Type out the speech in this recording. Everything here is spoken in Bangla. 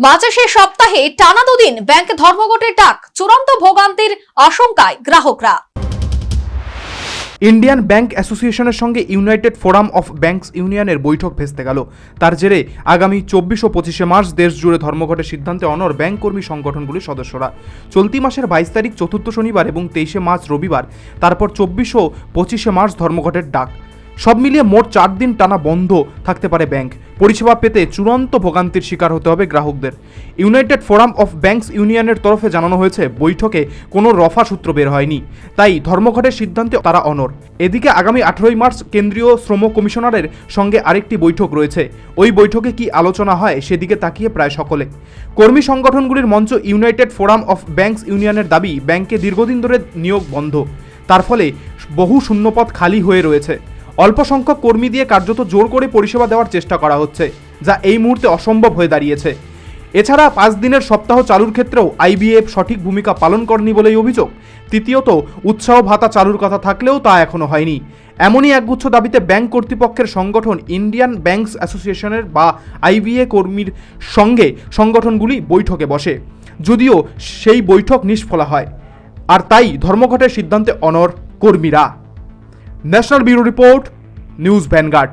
মাঝাশের সপ্তাহে টানা দুদিন ব্যাংক ধর্মঘটের ডাক, চূড়ান্ত ভোগান্তির আশঙ্কায় গ্রাহকরা। ইন্ডিয়ান ব্যাংক অ্যাসোসিয়েশনের সঙ্গে ইউনাইটেড ফোরাম অফ ব্যাংকস ইউনিয়নের বৈঠক ভেস্তে গেল। তার জেরে আগামী 24 ও 25 মার্চ দেশ জুড়ে ধর্মঘটের সিদ্ধান্তে অনড় ব্যাংক কর্মী সংগঠনগুলির সদস্যরা। চলতি মাসের 22 তারিখ চতুর্থ শনিবার এবং 23 মার্চ রবিবার, তারপর 24 ও 25 মার্চ ধর্মঘটের ডাক। সব মিলিয়ে মোট 4 দিন টানা বন্ধ থাকতে পারে ব্যাংক। পরিষেবা পেতে চূড়ান্ত ভোগান্তির শিকার হতে হবে গ্রাহকদের। ইউনাইটেড ফোরাম অফ ব্যাংকস ইউনিয়নের তরফে জানানো হয়েছে, বৈঠকে কোনো রফা সূত্র বের হয়নি, তাই ধর্মঘটের সিদ্ধান্তে তারা অনড়। এদিকে আগামী 18 মার্চ কেন্দ্রীয় শ্রম কমিশনারের সঙ্গে আরেকটি বৈঠক রয়েছে। ওই বৈঠকে কি আলোচনা হয় সেদিকে তাকিয়ে প্রায় সকলে। কর্মী সংগঠনগুলির মঞ্চ ইউনাইটেড ফোরাম অফ ব্যাংকস ইউনিয়নের দাবি, ব্যাংকে দীর্ঘদিন ধরে নিয়োগ বন্ধ, তার ফলে বহু শূন্যপদ খালি হয়ে রয়েছে। অল্প সংখ্যক কর্মী দিয়ে কার্যত জোর করে পরিষেবা দেওয়ার চেষ্টা করা হচ্ছে, যা এই মুহূর্তে অসম্ভব হয়ে দাঁড়িয়েছে। এছাড়া 5 দিনের সপ্তাহ চালুর ক্ষেত্রেও আইবিএফ সঠিক ভূমিকা পালন করেনি বলেই অভিযোগ। তৃতীয়ত, উৎসাহ ভাতা চালুর কথা থাকলেও তা এখনো হয়নি। এমনই একগুচ্ছ দাবিতে ব্যাংক কর্তৃপক্ষের সংগঠন ইন্ডিয়ান ব্যাংকস অ্যাসোসিয়েশনের বা আইবিএ কর্মীর সঙ্গে সংগঠনগুলি বৈঠকে বসে, যদিও সেই বৈঠক নিষ্ফলা হয়। আর তাই ধর্মঘটের সিদ্ধান্তে অনড় কর্মীরা। National bureau report, news vanguard.